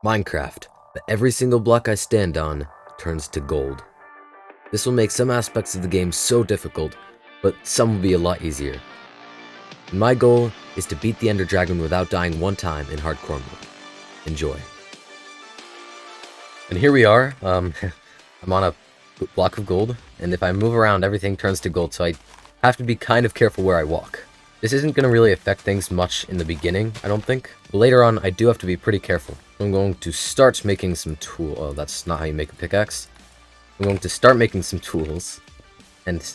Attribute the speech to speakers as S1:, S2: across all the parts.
S1: Minecraft, but every single block I stand on turns to gold. This will make some aspects of the game so difficult, but some will be a lot easier. And my goal is to beat the Ender Dragon without dying one time in hardcore mode. Enjoy. And here we are, I'm on a block of gold, and if I move around everything turns to gold, so I have to be kind of careful where I walk. This isn't going to really affect things much in the beginning, I don't think. But later on, I do have to be pretty careful. I'm going to start making some tools. Oh, that's not how you make a pickaxe. I'm going to start making some tools. And...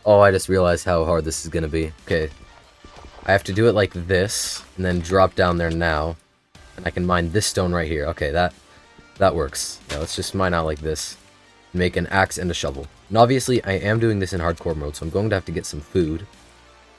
S1: oh, I just realized how hard this is going to be. Okay. I have to do it like this, and then drop down there now. And I can mine this stone right here. Okay, that works. Yeah, let's just mine out like this. Make an axe and a shovel. And obviously, I am doing this in hardcore mode, so I'm going to have to get some food.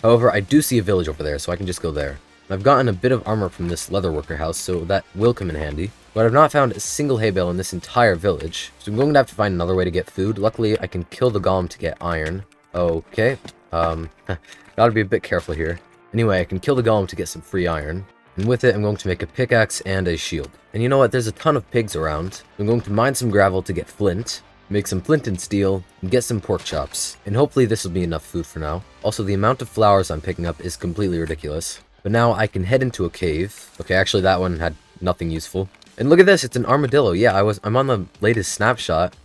S1: However, I do see a village over there, so I can just go there. I've gotten a bit of armor from this leatherworker house, so that will come in handy. But I've not found a single hay bale in this entire village, so I'm going to have to find another way to get food. Luckily, I can kill the golem to get iron. Okay, gotta be a bit careful here. Anyway, I can kill the golem to get some free iron. And with it, I'm going to make a pickaxe and a shield. And you know what? There's a ton of pigs around. I'm going to mine some gravel to get flint, make some flint and steel, and get some pork chops. And hopefully this will be enough food for now. Also, the amount of flowers I'm picking up is completely ridiculous. But now I can head into a cave. Okay, actually that one had nothing useful. And look at this, it's an armadillo. Yeah, I'm on the latest snapshot.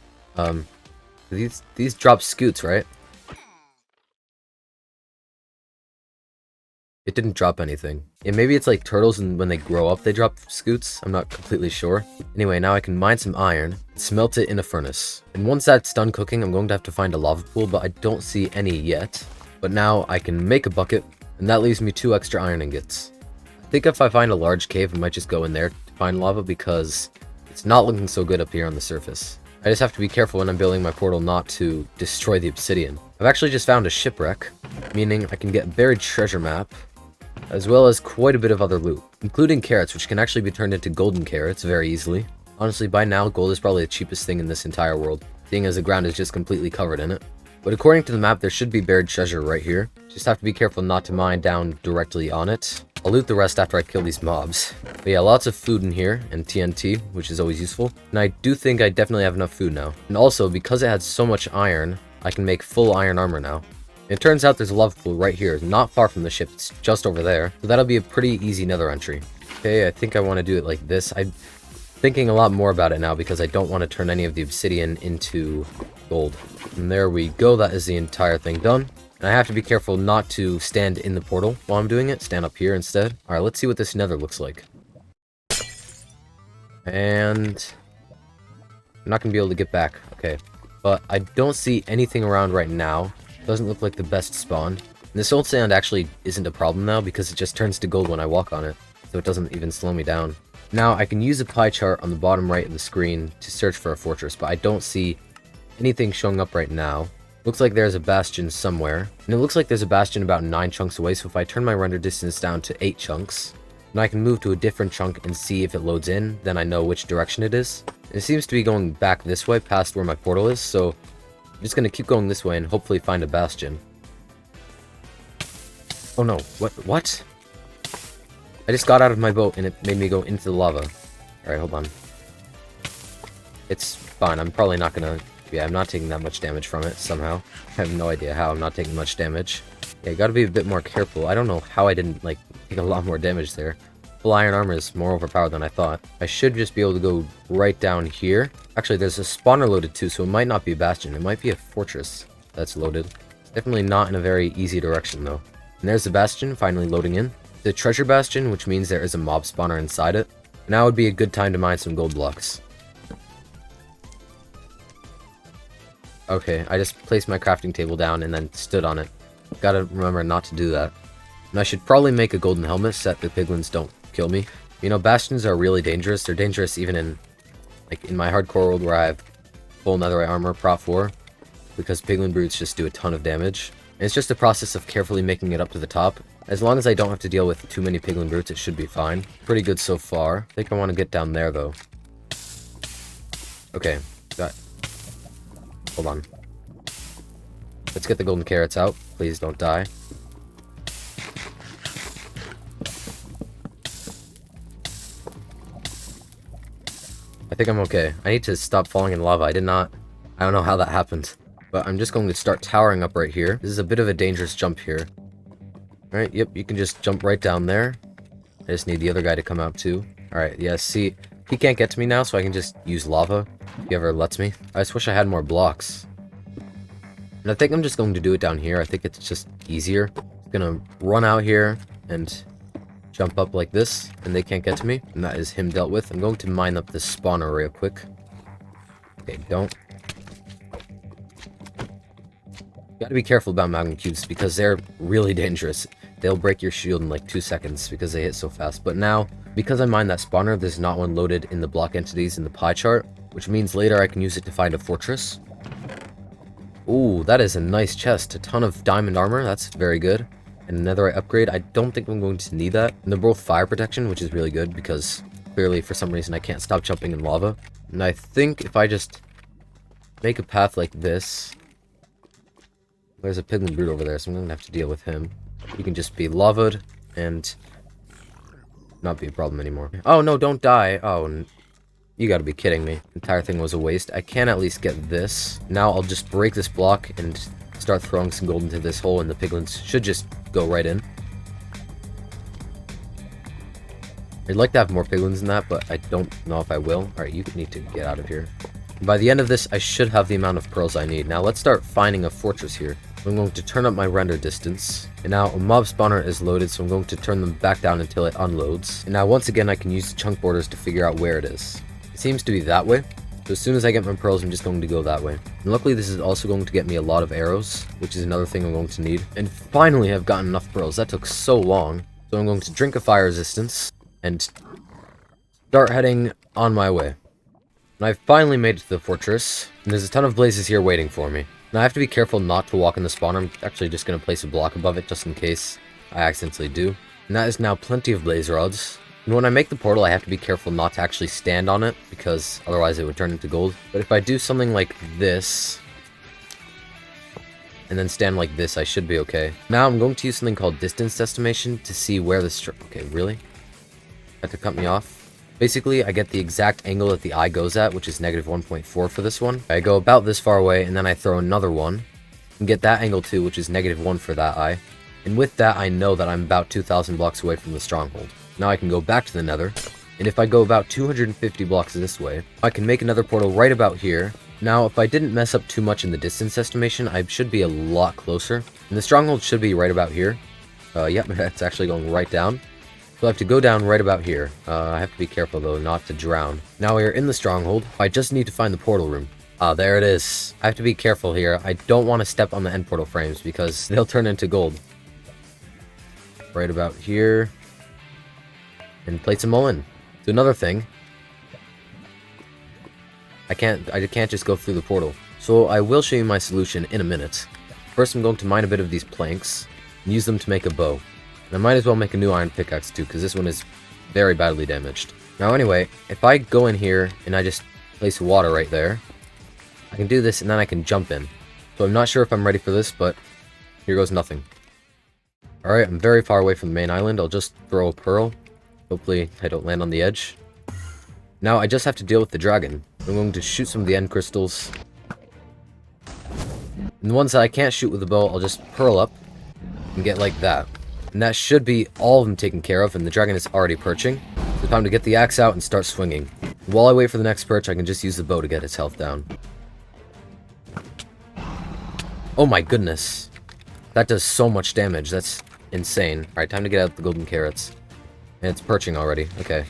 S1: These drop scoots, right? It didn't drop anything. Yeah, maybe it's like turtles and when they grow up they drop scoots. I'm not completely sure. Anyway, now I can mine some iron, smelt it in a furnace. And once that's done cooking, I'm going to have to find a lava pool, but I don't see any yet. But now I can make a bucket, and that leaves me 2 extra iron ingots. I think if I find a large cave, I might just go in there to find lava because it's not looking so good up here on the surface. I just have to be careful when I'm building my portal not to destroy the obsidian. I've actually just found a shipwreck, meaning I can get a buried treasure map, as well as quite a bit of other loot, including carrots, which can actually be turned into golden carrots very easily. Honestly, by now, gold is probably the cheapest thing in this entire world, seeing as the ground is just completely covered in it. But according to the map, there should be buried treasure right here. Just have to be careful not to mine down directly on it. I'll loot the rest after I kill these mobs. But yeah, lots of food in here, and TNT, which is always useful. And I do think I definitely have enough food now. And also, because it had so much iron, I can make full iron armor now. It turns out there's a lava pool right here, not far from the ship, it's just over there. So that'll be a pretty easy nether entry. Okay, I think I want to do it like this. I'm thinking a lot more about it now because I don't want to turn any of the obsidian into gold. And there we go, that is the entire thing done. And I have to be careful not to stand in the portal while I'm doing it, stand up here instead. Alright, let's see what this nether looks like. And I'm not going to be able to get back, okay. But I don't see anything around right now. Doesn't look like the best spawn. And this old sand actually isn't a problem now because it just turns to gold when I walk on it, so it doesn't even slow me down. Now I can use a pie chart on the bottom right of the screen to search for a fortress, but I don't see anything showing up right now. Looks like there's a bastion somewhere, and it looks like there's a bastion about 9 chunks away, so if I turn my render distance down to 8 chunks, then I can move to a different chunk and see if it loads in, then I know which direction it is. And it seems to be going back this way past where my portal is, so I'm just going to keep going this way and hopefully find a bastion. Oh no, what? I just got out of my boat and it made me go into the lava. Alright, hold on. It's fine, I'm probably not going to... yeah, I'm not taking that much damage from it, somehow. I have no idea how I'm not taking much damage. Yeah, gotta be a bit more careful. I don't know how I didn't, like, take a lot more damage there. Full iron armor is more overpowered than I thought. I should just be able to go right down here. Actually, there's a spawner loaded too, so it might not be a bastion. It might be a fortress that's loaded. It's definitely not in a very easy direction, though. And there's the bastion, finally loading in. The treasure bastion, which means there is a mob spawner inside it. Now would be a good time to mine some gold blocks. Okay, I just placed my crafting table down and then stood on it. Gotta remember not to do that. And I should probably make a golden helmet so that the piglins don't kill me. You know, bastions are really dangerous. They're dangerous even in, like, in my hardcore world where I have full netherite armor, prot 4, because piglin brutes just do a ton of damage. And it's just a process of carefully making it up to the top. As long as I don't have to deal with too many piglin brutes, it should be fine. Pretty good so far. I think I want to get down there, though. Okay, hold on. Let's get the golden carrots out. Please don't die. I think I'm okay. I need to stop falling in lava. I don't know how that happened. But I'm just going to start towering up right here. This is a bit of a dangerous jump here. Alright, yep, you can just jump right down there. I just need the other guy to come out too. Alright, yeah, see, he can't get to me now, so I can just use lava, if he ever lets me. I just wish I had more blocks. And I think I'm just going to do it down here. I think it's just easier. I'm gonna run out here and jump up like this, and they can't get to me. And that is him dealt with. I'm going to mine up this spawner real quick. Okay, don't. You gotta be careful about magma cubes because they're really dangerous. They'll break your shield in like 2 seconds because they hit so fast. But now, because I mined that spawner, there's not one loaded in the block entities in the pie chart, which means later I can use it to find a fortress. Ooh, that is a nice chest. A ton of diamond armor. That's very good. And another upgrade. I don't think I'm going to need that. And they're both fire protection, which is really good because clearly for some reason I can't stop jumping in lava. And I think if I just make a path like this... There's a piglin brute over there, so I'm going to have to deal with him. He can just be lavaed and not be a problem anymore. Oh, no, don't die. Oh, you gotta be kidding me. The entire thing was a waste. I can at least get this. Now I'll just break this block and start throwing some gold into this hole, and the piglins should just go right in. I'd like to have more piglins than that, but I don't know if I will. Alright, you need to get out of here. By the end of this, I should have the amount of pearls I need. Now let's start finding a fortress here. I'm going to turn up my render distance. And now a mob spawner is loaded, so I'm going to turn them back down until it unloads. And now once again, I can use the chunk borders to figure out where it is. It seems to be that way. So as soon as I get my pearls, I'm just going to go that way. And luckily, this is also going to get me a lot of arrows, which is another thing I'm going to need. And finally, I've gotten enough pearls. That took so long. So I'm going to drink a fire resistance and start heading on my way. And I finally made it to the fortress, and there's a ton of blazes here waiting for me. Now I have to be careful not to walk in the spawner. I'm actually just going to place a block above it just in case I accidentally do. And that is now plenty of blaze rods. And when I make the portal, I have to be careful not to actually stand on it, because otherwise it would turn into gold. But if I do something like this, and then stand like this, I should be okay. Now I'm going to use something called distance estimation to see where the okay, really? That to cut me off? Basically, I get the exact angle that the eye goes at, which is negative 1.4 for this one. I go about this far away, and then I throw another one, and get that angle too, which is negative 1 for that eye. And with that, I know that I'm about 2,000 blocks away from the stronghold. Now I can go back to the nether, and if I go about 250 blocks this way, I can make another portal right about here. Now, if I didn't mess up too much in the distance estimation, I should be a lot closer. And the stronghold should be right about here. Yep, that's actually going right down. So I have to go down right about here. I have to be careful, though, not to drown. Now we are in the stronghold. I just need to find the portal room. Ah, there it is. I have to be careful here. I don't want to step on the end portal frames because they'll turn into gold. Right about here. And place them all in. So another thing. I can't just go through the portal. So I will show you my solution in a minute. First, I'm going to mine a bit of these planks and use them to make a bow. And I might as well make a new iron pickaxe too, because this one is very badly damaged. Now anyway, if I go in here and I just place water right there, I can do this and then I can jump in. So I'm not sure if I'm ready for this, but here goes nothing. Alright, I'm very far away from the main island. I'll just throw a pearl. Hopefully I don't land on the edge. Now I just have to deal with the dragon. I'm going to shoot some of the end crystals. And the ones that I can't shoot with the bow, I'll just pearl up and get like that. And that should be all of them taken care of, and the dragon is already perching. So time to get the axe out and start swinging. While I wait for the next perch, I can just use the bow to get his health down. Oh my goodness. That does so much damage. That's insane. Alright, time to get out the golden carrots. And it's perching already. Okay.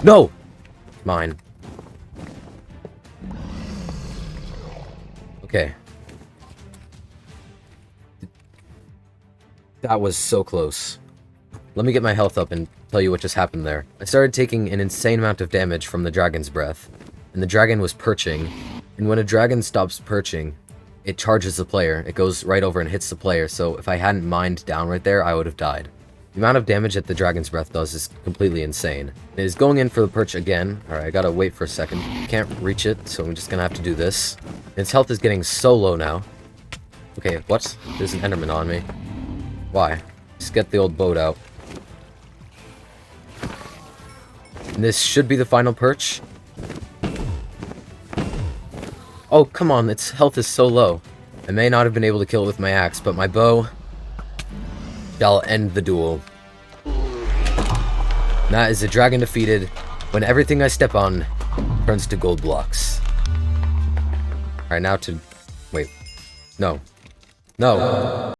S1: No! Mine. Okay. That was so close. Let me get my health up and tell you what just happened there. I started taking an insane amount of damage from the dragon's breath. And the dragon was perching. And when a dragon stops perching, it charges the player. It goes right over and hits the player. So if I hadn't mined down right there, I would have died. The amount of damage that the dragon's breath does is completely insane. It is going in for the perch again. Alright, I gotta wait for a second. Can't reach it, so I'm just gonna have to do this. Its health is getting so low now. Okay, what? There's an enderman on me. Why? Just get the old boat out. And this should be the final perch. Oh, come on, its health is so low. I may not have been able to kill it with my axe, but my bow shall end the duel. That is a dragon defeated when everything I step on turns to gold blocks. Alright, now to... Wait. No. No.